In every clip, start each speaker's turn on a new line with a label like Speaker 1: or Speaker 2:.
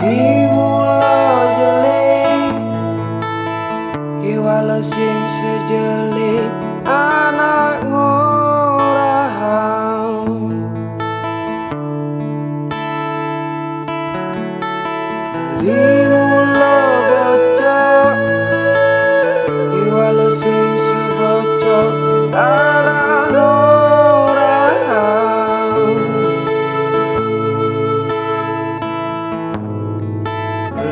Speaker 1: Dimula jelek kiwala sing sejelik anak ngorahang. Dimula bocok kiwala sing sebocok anak ngorahang.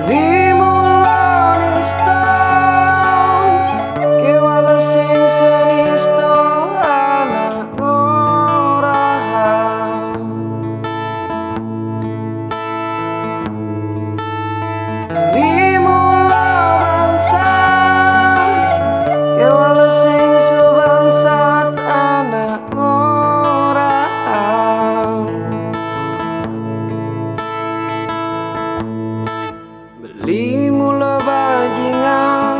Speaker 1: Dimula nista kiwala sing senista anak ngorahang. Dimula bangsa kiwala sing sebangsat anak ngorahang. Beli mula bajingan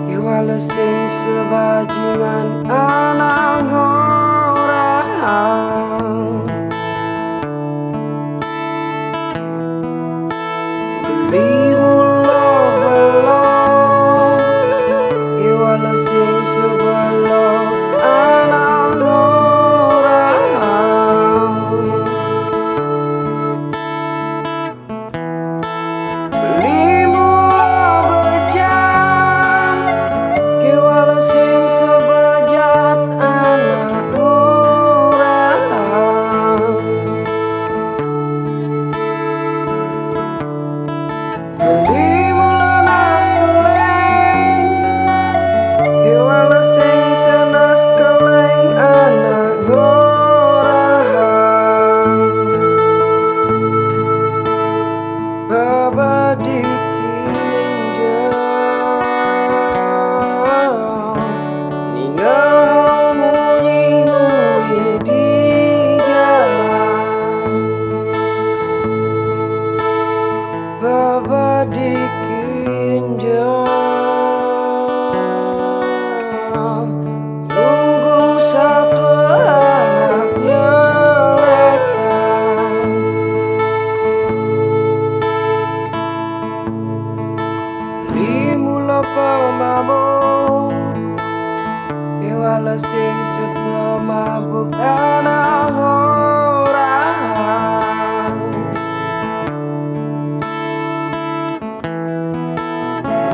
Speaker 1: kiwala sing sebajingan anak ngorahang. Beli mula belong kiwala sing sebelong anak ngorahang. Beli mula bejat kiwala sing sebejat anak ngorahang. Beli mula naskeleng kiwala sing senaskeleng anak ngorahang. Baba dikinjau ninggal munyi-munyi di jalan. Baba dikinjau tunggu satu anak nyelekan. Dimula pemabuk kiwala sing sepemabuk anak ngorahang.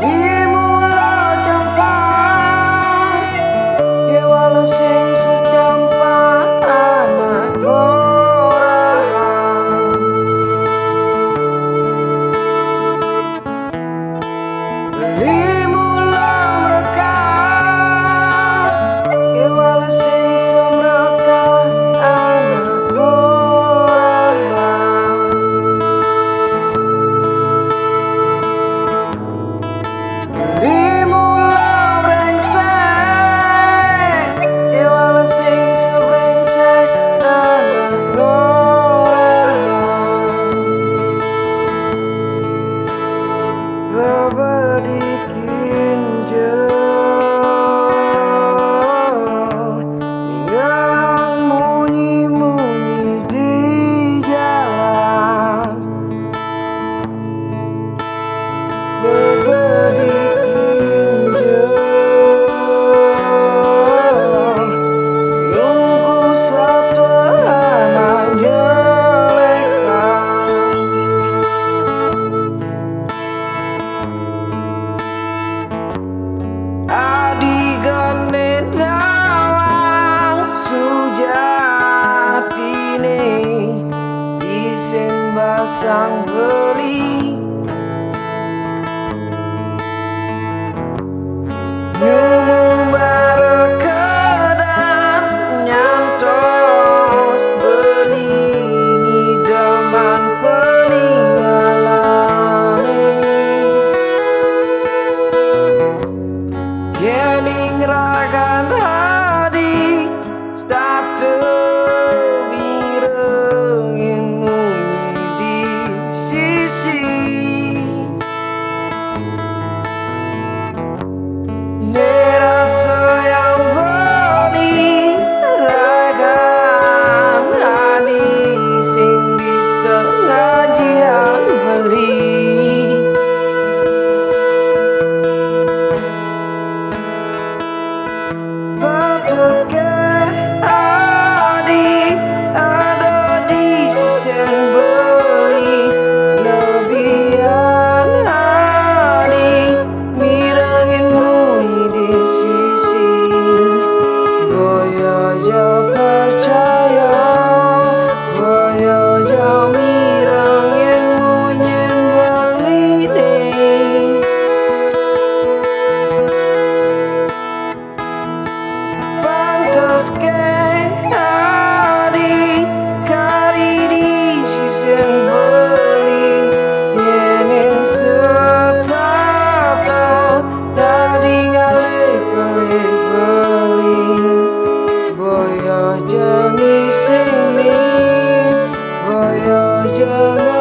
Speaker 1: Dimula campak kiwala sing secampak anak ngorahang. Beli mula merekah kiwala sing semrekah anak ngorahang. Beli mula brengsek kiwala sing sebrengsek anak ngorahang. Baba dikinjau ninggal munyi-munyi di jalan. Baba dikinjau nunggu satu anak nyelekan. Adi gane nawang sujatine isen basang beli. Nyumu barekedan nyantos beli ngidaman peninggalane. Yening ragan hadi statu birengin munyi di sisi. jengi sini, boyo jengi